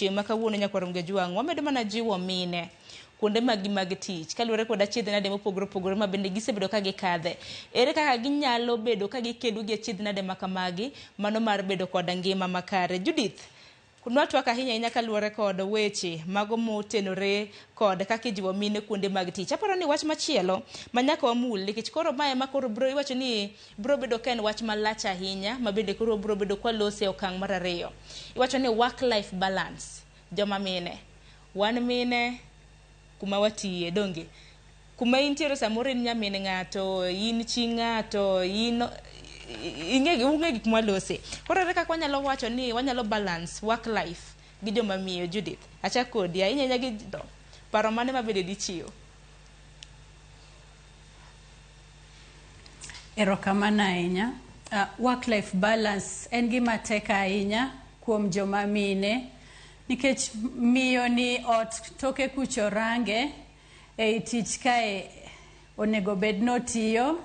Maka wuono nyakwaronge juang' wamedo mana jiwo mine kuonde mag tich kaluwore kod achiedhnade mopogore opogore ma bende gisebedo ka gikadhe. Ere kaka ginyalo bedo ka gikedo gi achiedhnade makamagi mano mar bedo kod ngima makare. Judith, nwatwak ahinya kaluwore kod weche mago motenore kod kaka ijiwo mine kuonde mag tich. Aparo ni wach machielo ma nyaka wamul nikech koro mae ma koro bro iwacho ni bro bedo ka en wach malach ahinya ma bende koro bro bedo kwa lose okang' mar ariyo. Iwacho ni work life balance. Joma mine, wan mine kuma watiye donge kuma intiere samoro in nyamine ng'ato, in chi ng'ato, ung'e gik mwalose. Koro ere kaka wanyalo wacho ni wanyalo balance work life gi joma miyo. Judith, acha kodi ahinya gi paro mane mabede dichiwo. Erokamano ahinya. Work life balance en gima tek ahinya kuom joma mine nikech miyo ni ot toke kucho range e tich kae onego bed notiyo.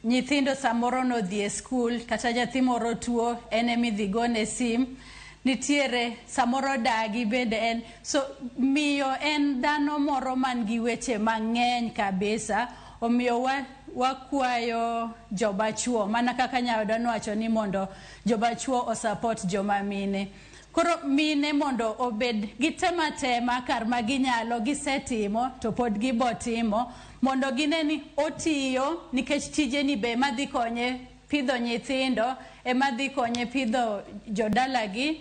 Nyithindo samoro no dhi e skul kata nyathi moro tuo ene midhi gone sim. Nitiere samoro dagi bende en. So miyo en dhano moro man gi weche mang'eny kabisa. Omiyo wakwayo joma chuo mana kaka nyaoda nowacho ni mondo joma chuo o support joma mine. Koro mine mondo obed gitema kar ma ginyalo gisetimo to pod gibotimo mondo gineni otiyo nikech tije ni be madhi konye pidho nyithindo, madhi konye pidho jodalagi,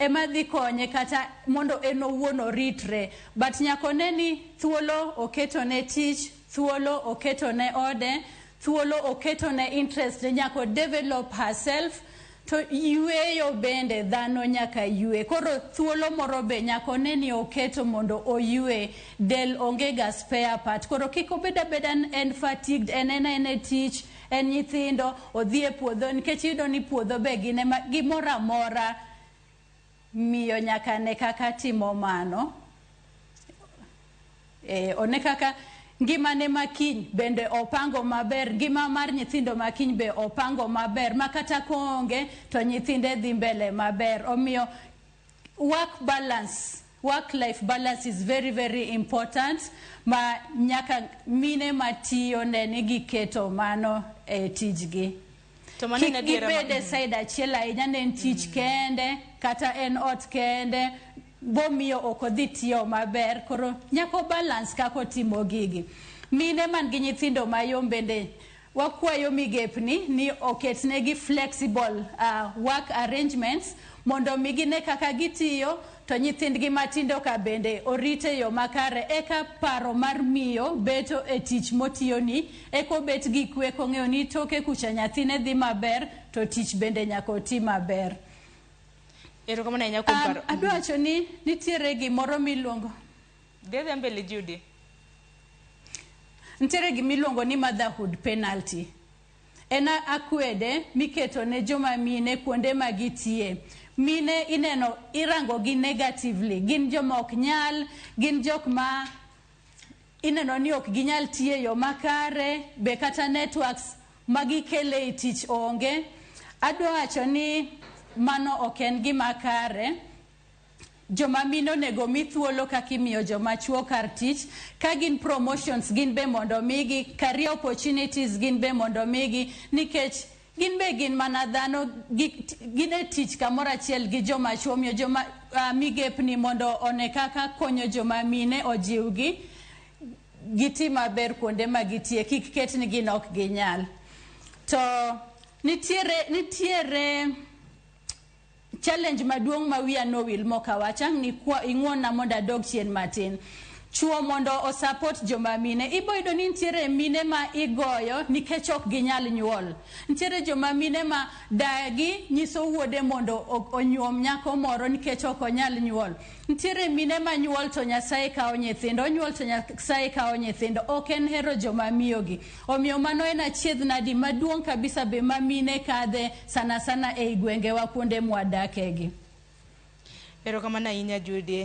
madhi konye kata mondo en owuon oritre. But nyako neni thuolo oketo ne tich, thuolo oketo ne ode, thuolo oketo ne interest nyako develop herself. To yweyo bende dhano nyaka ywe. Koro thuolo moro be nyako neni oketo mondo oywe, del onge ga spare part. Koro kiko beda en fatigued, en tich, en nyithindo, odhi e puodho nikech yudo ni puodho be gimora mora miyo nyaka ne kaka timo mano. One kaka ngima ne makiny bende opango maber, ngima mar nyithindo makiny be opango maber makata konge to nyithinde dhi mbele maber. Omiyo work life balance is very very important ma nyaka mine matiyo ne giketo mano e tijgi. Kik gibede side achiel ahinya ne en tich kende kata en ot kende bomiyo okodhi tiyo maber. Koro nyako balance kako timo gigi. Mine man gi nyithindo mayom bende wakwayo migepni ni oketnegi flexible work arrangements mondo migine kaka gitiyo to nyithindgi matindo ka bende orite yo makare eka paro mar miyo beto e tich motiyo ni eko bet gi kwe kong'eyo ni toke kucha nyathine dhi maber to tich bende nyako ti maber. Erokamano ahinya kuom paro. Adwa wacho ni nitiere gimoro miluongo Dede mbele Judy. Nitiere gimiluongo ni motherhood penalty. En akwede miketo ne joma mine kuonde magitiye. Mine ineno irango gi negatively. Gin joma ok nyal, gin jok ma ineno ni ok ginyal tiye yo makare, be kata networks magikele i tich onge. Adwa wacho ni mano ok en gima kare. Joma mino nego mi thuolo kakimiyo joma chuo kar tich. Ka gin promotions gin be mondo migi, career opportunities gin be mondo migi, nikech gin be gin mana dhano, gine tich kamora achiel gi joma chuo. Miyo joma migepni mondo one kaka konyo joma mine ojiwgi giti maber kuonde magitie, kik ket ni gin ok ginyal. To nitiere challenge maduong' ma wiya no wil mokawachang ni ing'wona mondo adog chien matin. Chuo mondo o support joma mine. Iboyudo ni nitiere mine ma igoyo nikech ok ginyal nyuol. Nitiere joma mine ma dagi nyiso wuode mondo onyuom nyako moro nikech ok onyal nyuol. Nitiere mine ma nyuol to Nyasaye kawo nyithindo, nyuol to Nyasaye kawo nyithindo. Ok en hero joma miyogi. Omiyo mano en achiedhnadi maduong' kabisa be ma mine kadhe sana e gwengewa kuonde mwadakegi. Erokamano ahinya Judy.